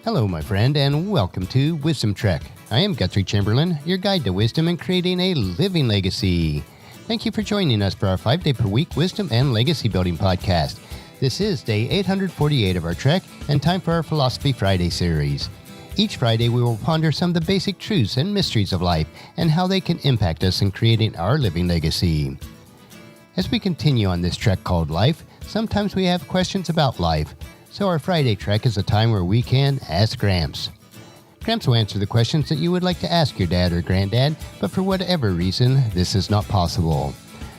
Hello, my friend, and welcome to Wisdom Trek. I am Guthrie Chamberlain, your guide to wisdom and creating a living legacy. Thank you for joining us for our 5-day-per-week Wisdom and Legacy Building podcast. This is day 848 of our trek and time for our Philosophy Friday series. Each Friday, we will ponder some of the basic truths and mysteries of life and how they can impact us in creating our living legacy. As we continue on this trek called life, sometimes we have questions about life. So our Friday trek is a time where we can Ask Gramps. Gramps will answer the questions that you would like to ask your dad or granddad, but for whatever reason, this is not possible.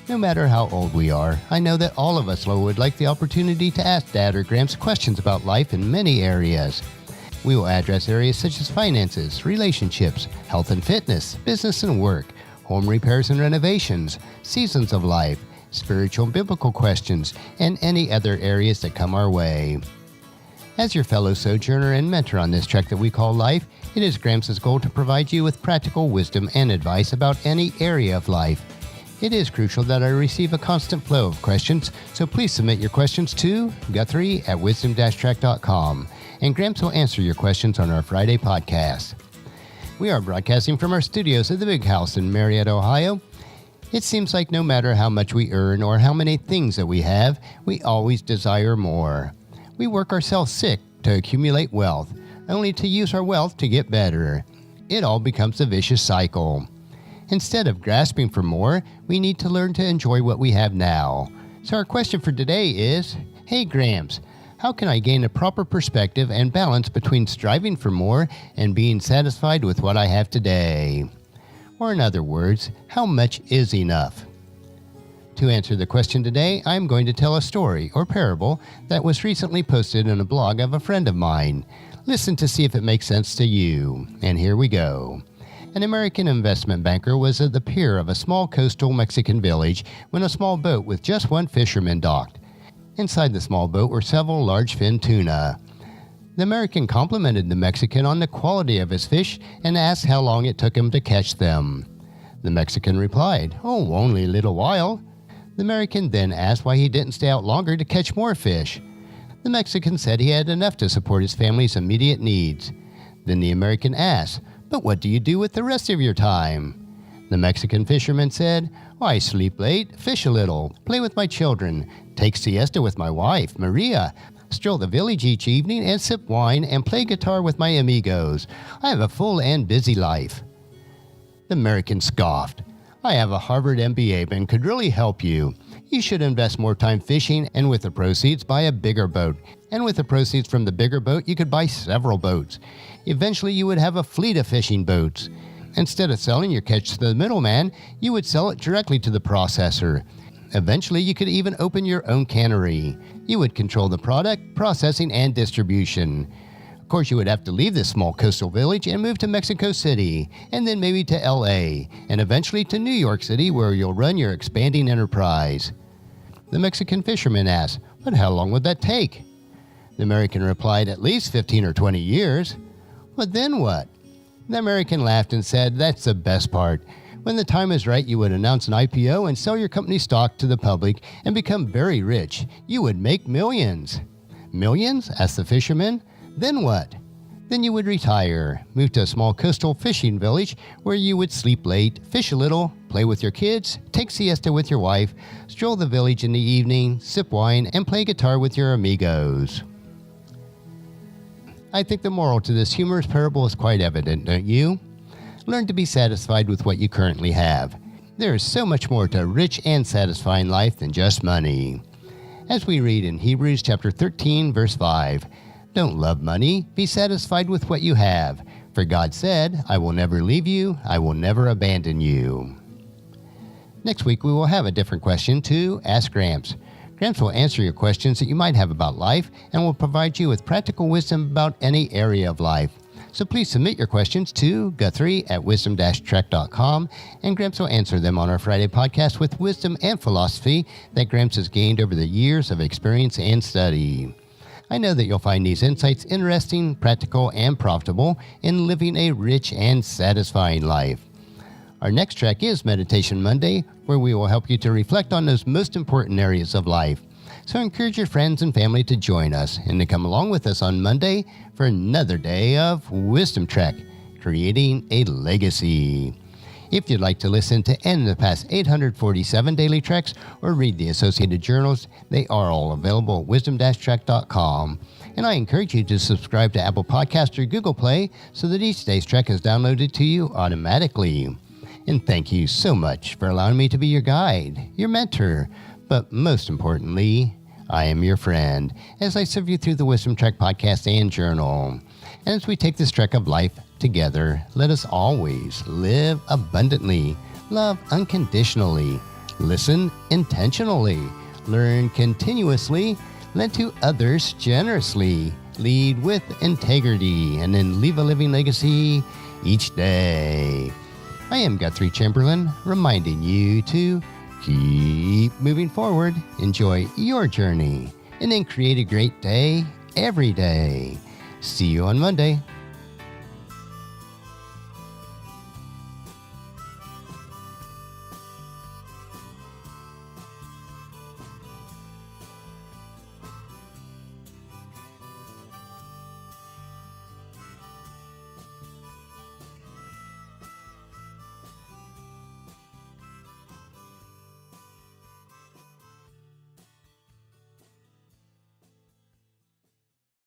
No matter how old we are, I know that all of us would like the opportunity to ask Dad or Gramps questions about life in many areas. We will address areas such as finances, relationships, health and fitness, business and work, home repairs and renovations, seasons of life, spiritual and biblical questions, and any other areas that come our way. As your fellow sojourner and mentor on this trek that we call life, it is Gramps' goal to provide you with practical wisdom and advice about any area of life. It is crucial that I receive a constant flow of questions, so please submit your questions to Guthrie at wisdom-trek.com, and Gramps will answer your questions on our Friday podcast. We are broadcasting from our studios at the Big House in Marietta, Ohio. It seems like no matter how much we earn or how many things that we have, we always desire more. We work ourselves sick to accumulate wealth, only to use our wealth to get better. It all becomes a vicious cycle. Instead of grasping for more, we need to learn to enjoy what we have now. So our question for today is, hey Gramps, how can I gain a proper perspective and balance between striving for more and being satisfied with what I have today? Or in other words, how much is enough? To answer the question today, I'm going to tell a story or parable that was recently posted in a blog of a friend of mine. Listen to see if it makes sense to you. And here we go. An American investment banker was at the pier of a small coastal Mexican village when a small boat with just one fisherman docked. Inside the small boat were several large fin tuna. The American complimented the Mexican on the quality of his fish and asked how long it took him to catch them. The Mexican replied, "Oh, only a little while." The American then asked why he didn't stay out longer to catch more fish. The Mexican said he had enough to support his family's immediate needs. Then the American asked, "But what do you do with the rest of your time?" The Mexican fisherman said, "I sleep late, fish a little, play with my children, take siesta with my wife, Maria, stroll the village each evening and sip wine and play guitar with my amigos. I have a full and busy life." The American scoffed. "I have a Harvard MBA and could really help you. You should invest more time fishing and with the proceeds buy a bigger boat. And with the proceeds from the bigger boat, you could buy several boats. Eventually, you would have a fleet of fishing boats. Instead of selling your catch to the middleman, you would sell it directly to the processor. Eventually, you could even open your own cannery. You would control the product, processing, and distribution. Of course, you would have to leave this small coastal village and move to Mexico City, and then maybe to LA, and eventually to New York City where you'll run your expanding enterprise." The Mexican fisherman asked, "But how long would that take?" The American replied, "At least 15 or 20 years. "But then what?" The American laughed and said, "That's the best part. When the time is right, you would announce an IPO and sell your company stock to the public and become very rich. You would make millions." "Millions?" asked the fisherman. "Then what?" "Then you would retire, move to a small coastal fishing village where you would sleep late, fish a little, play with your kids, take siesta with your wife, stroll the village in the evening, sip wine, and play guitar with your amigos." I think the moral to this humorous parable is quite evident, don't you? Learn to be satisfied with what you currently have. There is so much more to a rich and satisfying life than just money. As we read in Hebrews chapter 13, verse 5, "Don't love money, be satisfied with what you have. For God said, I will never leave you, I will never abandon you." Next week, we will have a different question to Ask Gramps. Gramps will answer your questions that you might have about life and will provide you with practical wisdom about any area of life. So please submit your questions to Guthrie at wisdom-trek.com, and Gramps will answer them on our Friday podcast with wisdom and philosophy that Gramps has gained over the years of experience and study. I know that you'll find these insights interesting, practical, and profitable in living a rich and satisfying life. Our next track is Meditation Monday, where we will help you to reflect on those most important areas of life. So encourage your friends and family to join us and to come along with us on Monday for another day of Wisdom Trek, creating a legacy. If you'd like to listen to any of the past 847 daily treks or read the associated journals, they are all available at wisdom-trek.com. And I encourage you to subscribe to Apple Podcasts or Google Play so that each day's trek is downloaded to you automatically. And thank you so much for allowing me to be your guide, your mentor, but most importantly, I am your friend as I serve you through the Wisdom Trek podcast and journal. And as we take this trek of life together, let us always live abundantly, love unconditionally, listen intentionally, learn continuously, lend to others generously, lead with integrity, and then leave a living legacy each day. I am Guthrie Chamberlain, reminding you to keep moving forward, enjoy your journey, and then create a great day every day. See you on Monday.